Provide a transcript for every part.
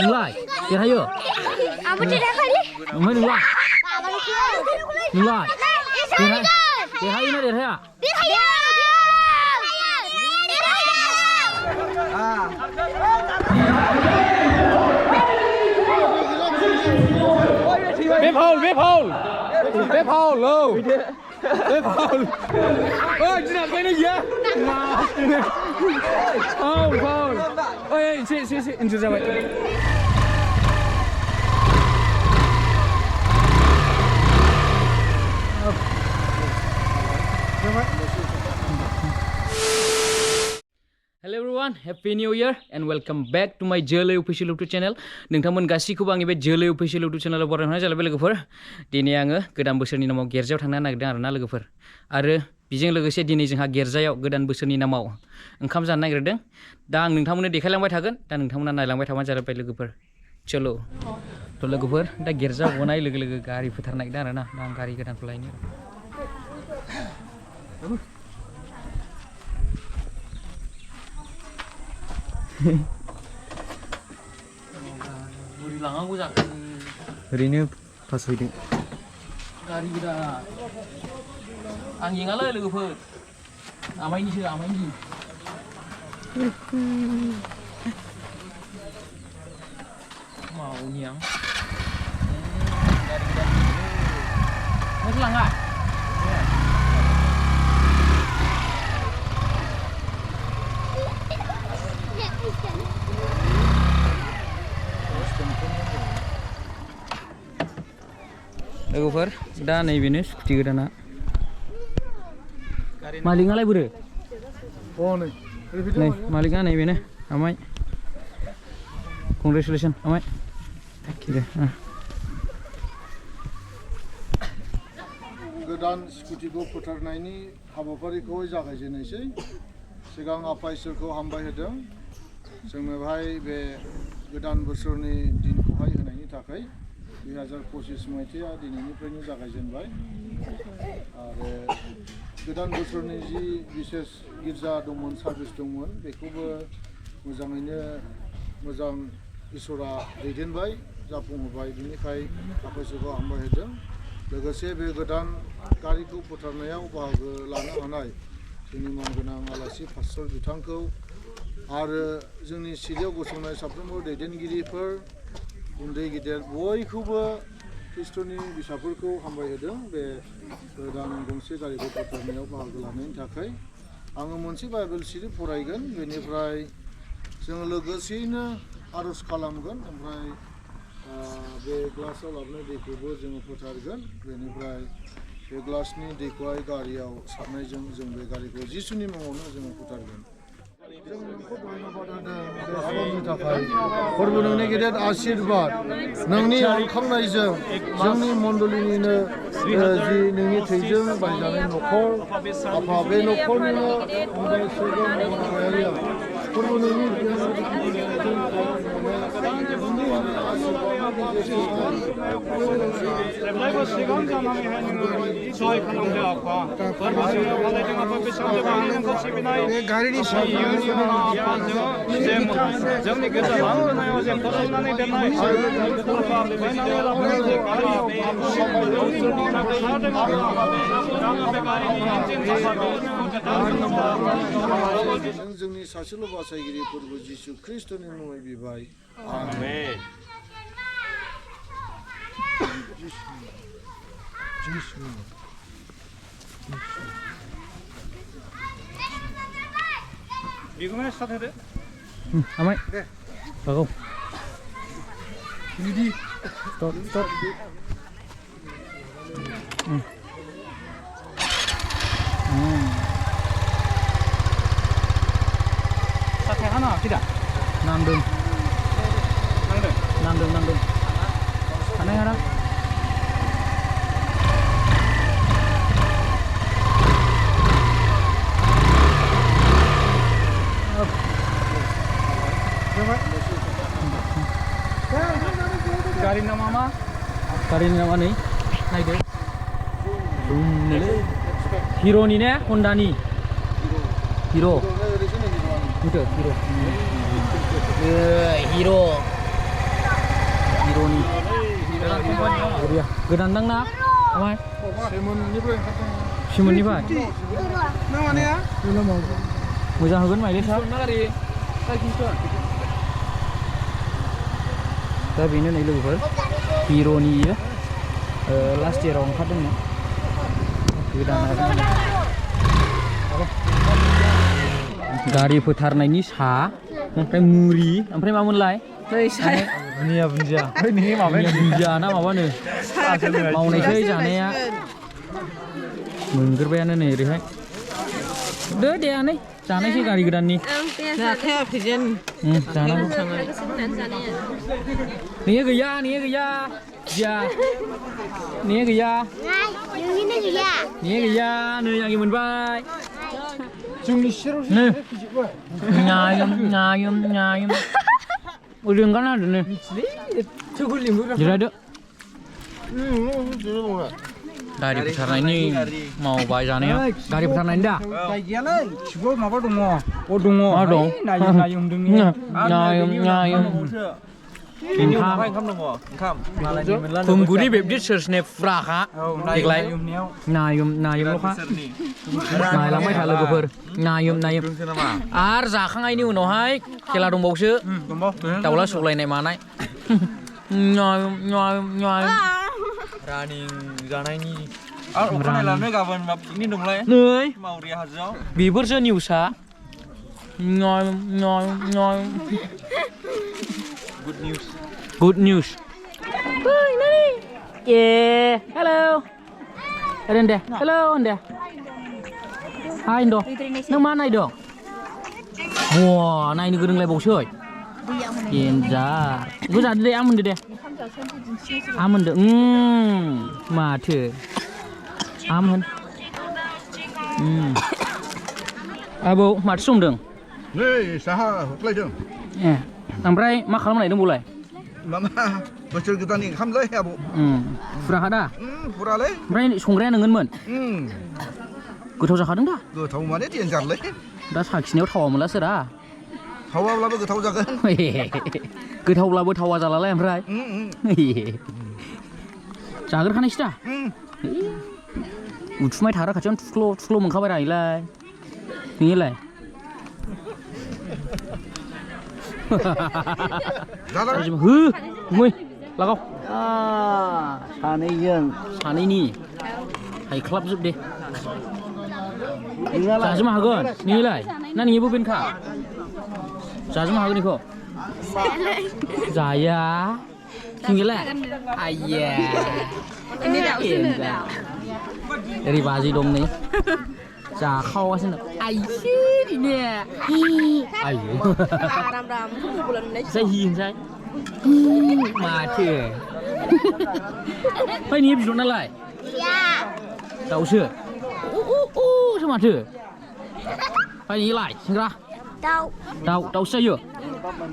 nulai hayo apa tidak kali nulai nulai hayo na hayo bếp hole luôn bếp hole ơi chị nào cái này gì hole ơi chị anh chưa ra vậy Hello everyone, Happy New Year and welcome back to my Jelly Official YouTube channel. नोंथांमोन गासिखौबो आंनि बे Jelly Official YouTube channel बरायना होनाय जालायबाय लोगोफोर। दिनै आङो गोदान बोसोरनि नामाव गिर्जायाव थांनो नागिरदों आरोना लोगोफोर। आरो बेजों लोगोसे दिनै जोंहा गिर्जायाव गोदान बोसोरनि नामाव ओंखाम जानो नागिरदों। दा आं नोंथांमोननो देखायलांबाय थागोन। दा नोंथांमोना नायलांबाय थाबानो जाबाय लोगोफोर। चलो। थ' लोगोफोर दा गिर्जा गनाय लोगो लोगो गारि फोथार नागिरदों आरोना। दा आं गारि गोदानखौ लायनो। बोरै लांनांगौ जाखो ओरैनो पास फैदों गारि गोदान आं येङालै लोगोफोर आमायनिसो आमायनि मावनि आं गारि गोदान नों लाङा लोगोफोर दा नैबेनो स्कुटि गोदाना मालिकआलाय बोरो नै मालिकआ नैबेनो आमाय कंग्रेचुलेसन आमाय गोदान स्कुटिखौ फोथारनायनि हाबाफारिखौ जागायजेननोसै सिगां आफा इसोरखौ हामबाय होदों जोंनो बेहाय बे गोदान बोसोरनि दिनखौहाय होनायनि थाखाय 2025 मायथाइया दिनैनिफ्रायनो जागायजेनबाय आरो गोदान बोसोरनि जि बिसेस गिर्जा दंमोन सार्भिस दंमोन बेखौबो मोजाङैनो मोजां इसोरा दैदेनबाय जाफुंहोबाय बिनिखाय आफा इसोरखौ हामबाय होदों लोगोसे बे गोदान गारिखौ फोथारनायाव बाहागो लानो हानाय जोंनि मानगोनां आलासि पास्टर बिथांखौ आरो जोंनि सिरियाव गसंनाय साफ्रोमबो दैदेनगिरिफोर उन्दै गिदिर बयखौबो ख्रिस्ट'नि बिसाफोरखौ हामबाय होदों बे गोदान गंसे गारिखौ फोथारनायाव बाहागो लानायनि थाखाय आङो मोनसे बाइबेल सिरि फरायगोन बेनिफ्राय जोङो लोगोसेयैनो आर'ज खालामगोन ओमफ्राय बे ग्लासाव लाबोनाय दैखौबो जोङो फोथारगोन बेनिफ्राय बे ग्लासनि दैखौहाय गारियाव सारनायजों जों बे गारिखौ जिसुनि मुङावनो जोङो फोथारगोन जों नोंखौ धन्यबाद होदों बे समनि थाखाय फोरबो नोंनि गेदेर आशीर्बाद नोंनि अनखांनायजों जोंनि मण्डलिनिनो जि नोंनि थैजों बायजानाय न'खर आफा बे न'खरनिनो फंबाय सोरगोन फंबायारिया फोरबो नोंनि जेब्लायबो सिगां जानानैहाय नोङो सहाय खालामदो आफा फोरबो सिगाङाव फालिदों आफा बेसेबां गोबाङै नोंखौ सिबिनाय इयुननि उनाव आफा जोंनि गिर्जा लांगोनायाव जे फोसाबनानै दोननाय आफा बायनानै लाबोनाय जे गारियाव जोंनि मुङावनो फोसाबदों आफा आङो बे गारिनि इन्जिन जों जोंनि सासेल' बासायगिरि फोरबो जिसु ख्रिस्ट'नि मुङै बिबाय आमेन बिगुमाया स्टार्ट होदो आमाय दे बागौ बिदि स्टप स्टप साथाय हाना tidak नांदों नांदों हानाय हाना गारिनि नामा मा गारिनि नामा नै नायदो हिर'नि ने हन्डानि हिर' नुदो हिर' Hironi. Iya, godan nang na. Amai. 세문निफ्राय ओंखारदों. Simonनिफ्राय. Nang mana ya? Moजां होगोन माइले सा. दा बेनो नै लोगोफोर हिर'नि लास्ट इयाराव ओंखारदोंमोन गोदान गारि फोथारनायनि सा ओमफ्राय मुरि ओमफ्राय मामोनलाय बुन्दिया बुन्दिया ना माबानो मावनायसै जानाया मोनगोरबायानो नै ओरैहाय दे आनै जानायसै गारि गोदाननि जानांगौ नोंनिया गैया गैया नोंनिया गैया नै आंनि मोनबाय जोंनि सेराव नो नायम ओरैंगाना दोनो जिरायदो गारि फोथारनायनि मावबाय जानाया गारि फोथारनायनि दा Gayyalah, coba apa dong? Oh dong. मा दं Nayum dengnya. नायम खुंगुनि बेबदि सोरसने फुराखा देग्लाय नायमल'खा नायलांबाय था लोगोफोर नायम आरो जाखांनायनि उनावहाय खेला दंबावसो दाउला सौलायनाय मानाय नायम रानिं जानायनि आरो अखानाय लानो गाबोन मा पिकनिक दंलाय नै मावरिया हाजोआव बेफोरसो निउसआ गुड निउस हेलौ ओरैनो हेलौ होनदे हाय होनद' नों मा नायदों बा नायनो गोरोंलायबावसै देन्जार बेखौ जादो दे आं मोनदो दे आं मोनदो माथो आं होन आबौ माथो संदों नै साहा होख्लायदों ओमफ्राय मा खालामनाय दंबावलाय मामा बोसोर गोदाननि ओंखामलै आबौ फुराखा दा फुरालै ओमफ्राय संग्राया नोंगोनमोन गोथाव जाखादों दा गोथाव माने देन्जारलै दा साखिनायाव थावा मोनला सोरा थावाब्लाबो गोथाव जागोन गोथावब्लाबो थावा जालालाय ओमफ्राय जाग्रोखानायसो दा उथुमाय थाग्रा खाथियावनो थुख्ल' मोनखाबाय रायलाय नोंनिलाय हो मै लागाव सानैनि हायख्लाबजोब दे जाजोबनो हागोन नोंनिलाय ना नोंनिबो बेनखा जाजोबनो हागोन बेखौ जाया नोंनिलाय आइया ओरै बाजै दं नै जाखावागासिनो आइसो बिनो आइयो जाय हिनजाय माथो ओमफ्राय नोंनि बिदन नालाय दाउसो सो माथो ओमफ्राय नोंनिलाय सेंग्रा दाउसो जायो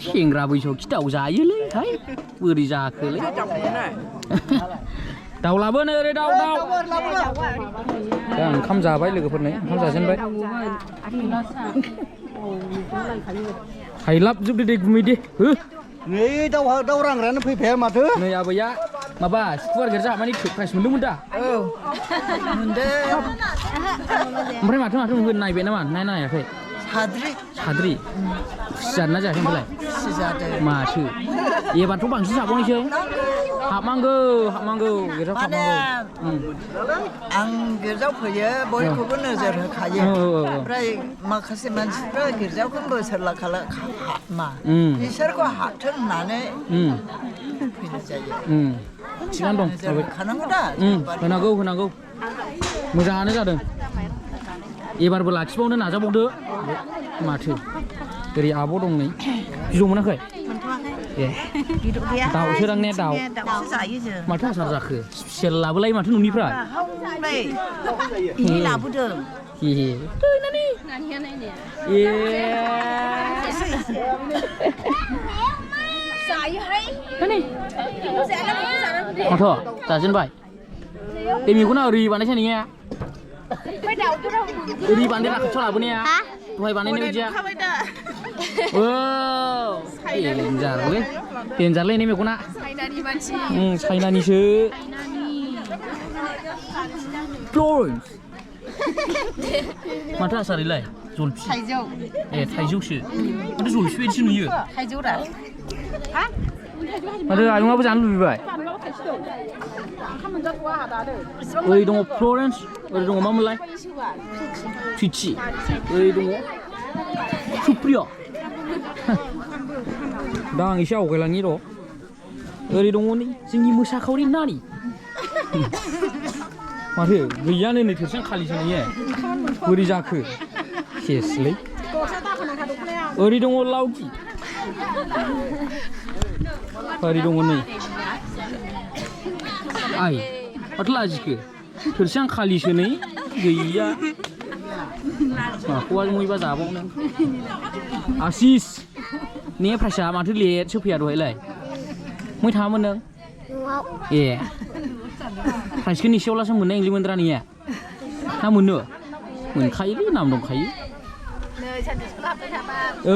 सेंग्रा बैसोआव खि दाउ जायोलै हाय बोरै जाखोलै दाउ लाबोनो ओरै दाउ दा ओंखाम जाबाय लोगोफोरनो ओंखाम जाजेनबाय हायलाबजोबदो दे गुमै दे हो नै दाउ रांग्रायानो फैफाया माथो नै आबैया माबा स्कुवार गेरजा माने प्राइस मोनदोंमोन दा मोनदों ओमफ्राय माथो मोनगोन नायबाय नामा नायाखै साद्रि खुसियाना जायाखै ओमफ्राय माथो एबारथ' बांसिन जाबावनोसै हाबनांगौ गेरजाव हाबनांगौ आं गिर्जायाव फैयो बयखौबो नोजोर होखायो ओमफ्राय माखासे मानसिफ्रा गिर्जाखौ बोसोर लाखाला हाबमा बिसोरखौ हाबथों होननानै फैनाय जायो थिगानो दं होखानांगौ दा होनांगौ मोजाङानो जादों एबारबो लाखिबावनो नाजाबावदो माथो ओरै आब' दं नै बिदौ मोनाखै दाउसो दां ने दाउ माथो आसार जाखो स्पेसियेल लाबोलाय माथो न'निफ्राय लाबोदों माथो जाजेनबाय बे मेगना ओरै बानायसै नोंनिया ओरै बानायना खाथियाव लाबोनाया दहाय बानायनाय बायदिया Wow, denjarलै ini मेगना. Sainani मानसि. चाइनानिसो. Florence. माथो आसारिलाय? जलफि. थाइजौ. ए थाइजौसो. माथो जलफि बायदिसो नुयो. थाइजौ रा. हा? माथो आयंआबो जानो लुबैबाय. ओरै दङ फ्लरेन्स, ओरै दङ मामोनलाय? फिची. ओरै दङ सुप्रिया. दा आं एसे आवगायलांनि र'. ओरै दङ नै जोंनि मोसाखावरि नानि. माथो गैयानो नै थोरसिं खालिसो नुयो. बोरै जाखो? सेसलै. ओरै दङ लावगि. ओरै दङ नै. आइ माथो लाजिखो? थोरसिं खालिसो नै गैया. माखौबा मैबा जाबावनो. आसिस ने प्राइसा माथो लेटसो फैया दहायलाय? मै थाङामोन नों? ए प्राइसखौ एसेयावलासो मोननाय इंलिमोनद्रा नैया ना मोनो? मोनखायोलै नाम दंखायो। औ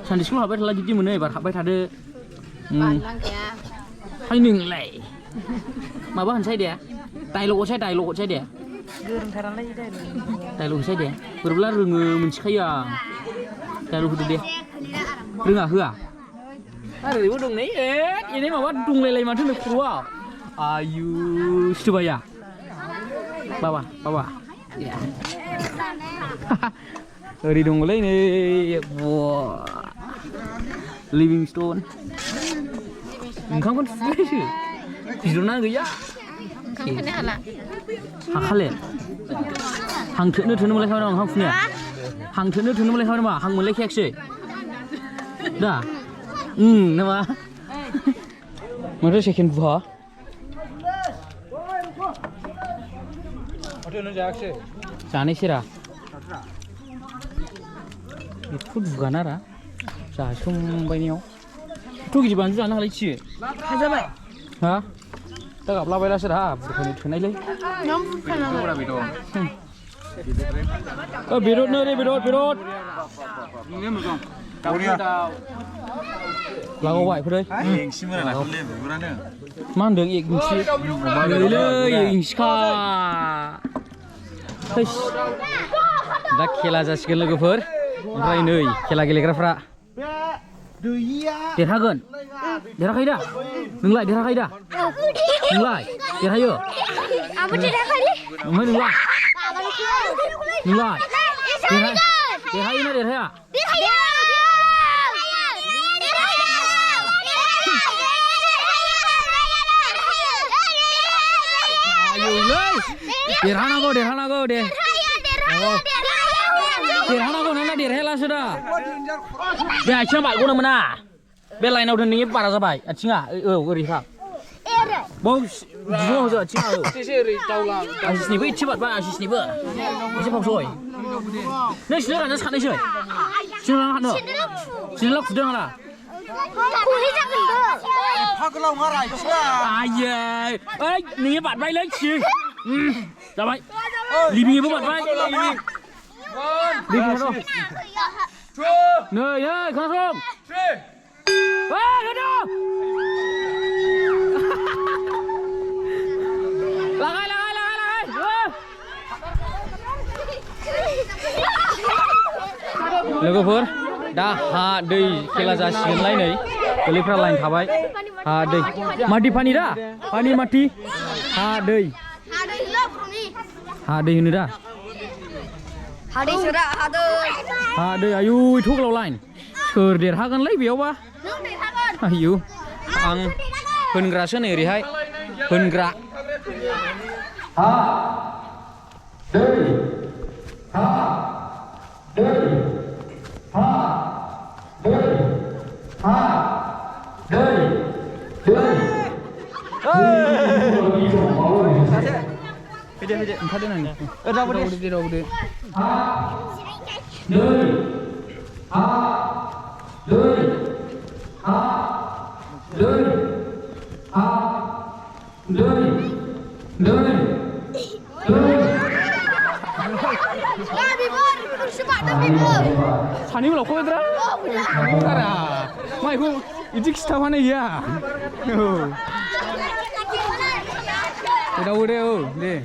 सानडे स्कुल हाबबाय थाला बिदि मोनो एबार हाबबाय थादो। हाय नोंलाय माबा होनसै दे डाइलग हरसै दे। गोरोंथारालाय डाइलग होसै दे बोरैब्ला रोङो मिथिखायो आं। डाइलग होदो दे। रोङा होआ? आरो ओरैबो दं नै एनै माबा दंलायलाय माथो नै खर'आव। आयु सिथोबाया बाबा ओरै दंलै नै लिभिंस्टन ओंखामखौनो थुलायसो बिदना गैया हाखाले हां थोनो मोनलायखाबाय नामा ओंखाम फुनाया? हां थोनो मोनलायखाबाय नामा? हां मोनलायखायाखिसै दा नामा? माथो सेकेन्ड बुहा जानायसैरा एथ' दुगानारा जासोमबायनायाव एथ' गिदिर बानजु जानो हालायथियो हाजाबाय हा दा गाबलाबायलासो रा बुरखायनो थोनायलै बेदर नो रे बेदर लागावबाय फोरै मा होनदों एक इंसि नैलै इंसिखा दा खेला जासिगोन लोगोफोर ओमफ्राय नै खेला गेलेग्राफ्रा देरहागोन देरहाखायो दा नोंलाय देरहाखायो दा नोंलाय देरहायो आंबो देरहाखायो ओमफ्राय नोंलाय देरहायो ना देरहाया देरहानांगौ दे देरहानांगौ नोंना देरहायालासो दा बे आथिङा बारग'नो मोना बे लाइनाव दोन नोंनि बारा जाबाय आथिङा औ ओरै था बाव बिदिनो होजो आथिङा आसिसनिबो एसे बारबाय आसिसनिबो एसे फावसय नों सिनो राननो सानैसै सिनो राननो हानो सिनो खुदों हाला आयै ओइ नोंनि बारबायलै खि जाबाय लिबिंबो बारबाय नै खोनासं लागाय लोगोफोर दा हा दै खेला जासिगोनलाय नै गोरलैफ्रा लाइन थाबाय हा दै माथि पानि दा पानि माथि हा दै होनो दा हा दै आयु एथ' गोलाव लाइन सोर देरहागोनलै बेयावबा आयु आं होनग्रासो नै ओरैहाय होनग्रा हा दै हा दै हा दै हा दै fede ओंखारदो नों रावबो हा दै हा दै हा दै हा दै सानै उनाव खमायद्रा Tara, maikku itu ketahuan ya. Udah, deh.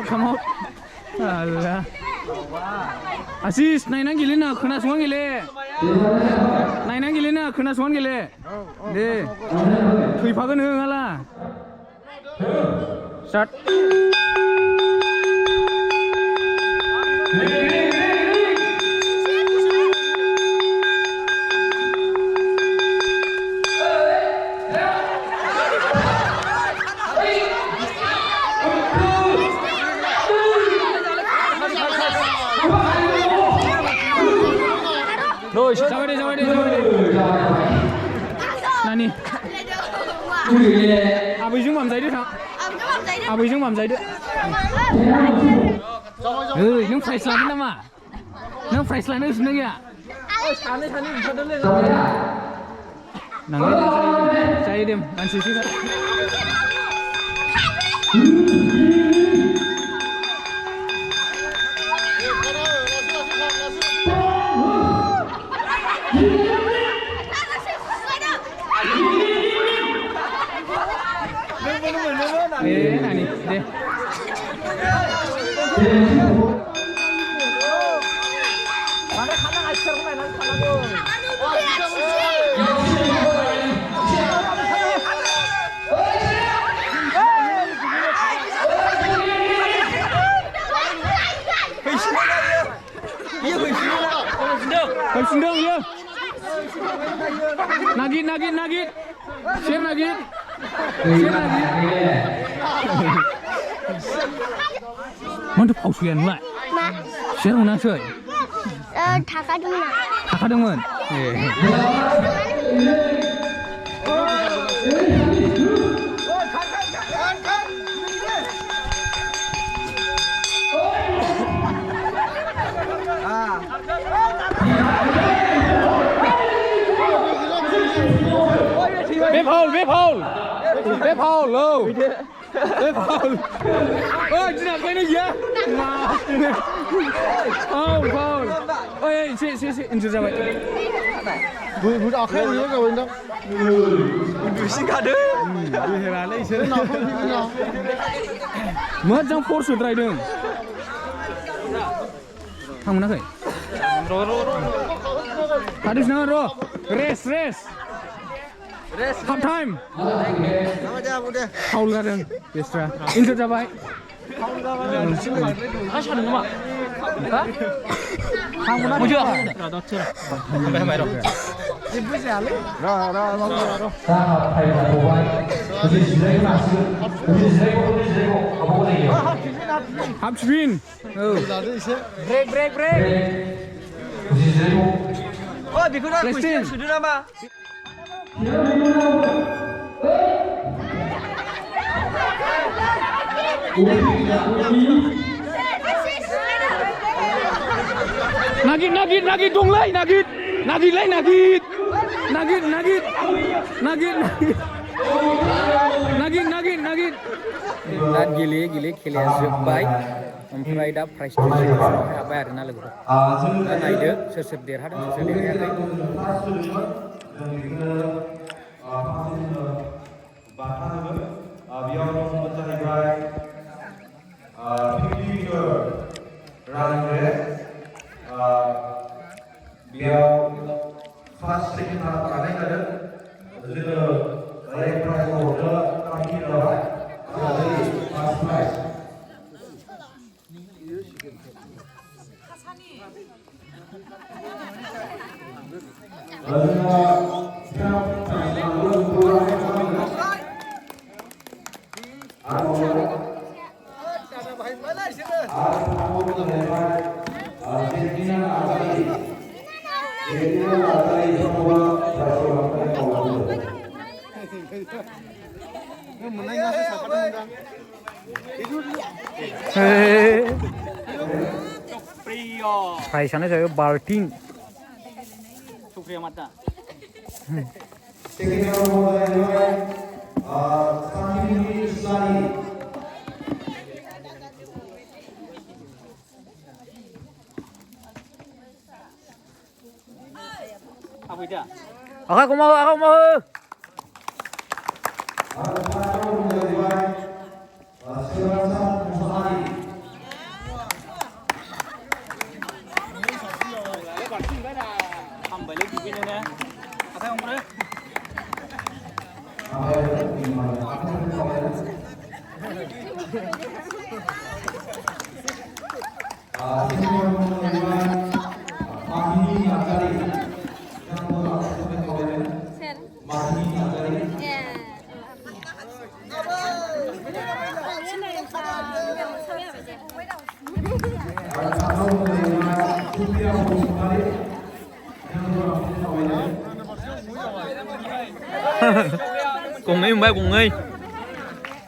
Come out. Alah. Asis, nainang gile na, kena suan gile. Nainang gile na, kena suan gile. Deh. Tuipakan ngalah. Start. Terus, sampai deh. Nani? Abis mam zai deh. Abis mam zai deh. Nung price lah nama. Nung price lah nung seneng ya. Nang saya dem, nanti sih. Nani, deh. Kau sendang ya. Nagit. Share nagit. Mantap ausian lah. Share mana sih? Takadungan. Bếp hole luôn. Ôi, chị nào quay nó gì á? Foul. Ôi, chị, anh chưa ra vậy. Bụi đỏ khen gì rồi đó. Bụi xin cả đứa. Bụi hera lấy xe. Nào không biết nào. Mất trong force sụt rai đường. Không nó khởi. Hadis na ro. Race. Half time. Foul ka dong. Extra. Injured apa? Asal nama. Hah? Kamu nak juga? Sampai ro. Half spin. Break. Oh, bikuda kuisi sudah nama. Nagit dong lai, nagit. Dan gile kalian sebaik omprai da price apa arena lagu. Dan aida sesep derhada sesep derhada. Price-nya saya balting. Sukriya mata. Oke, aku mau. Gungै मोनबाय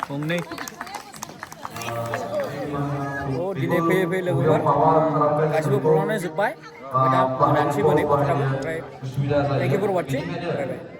गंनै दिनै फैयै लोगोफोर गासिबो प्रग्रामानो जोब्बाय दा मोनानोसै बोनै बोथोराबो ओमफ्राय thank you for watching bye bye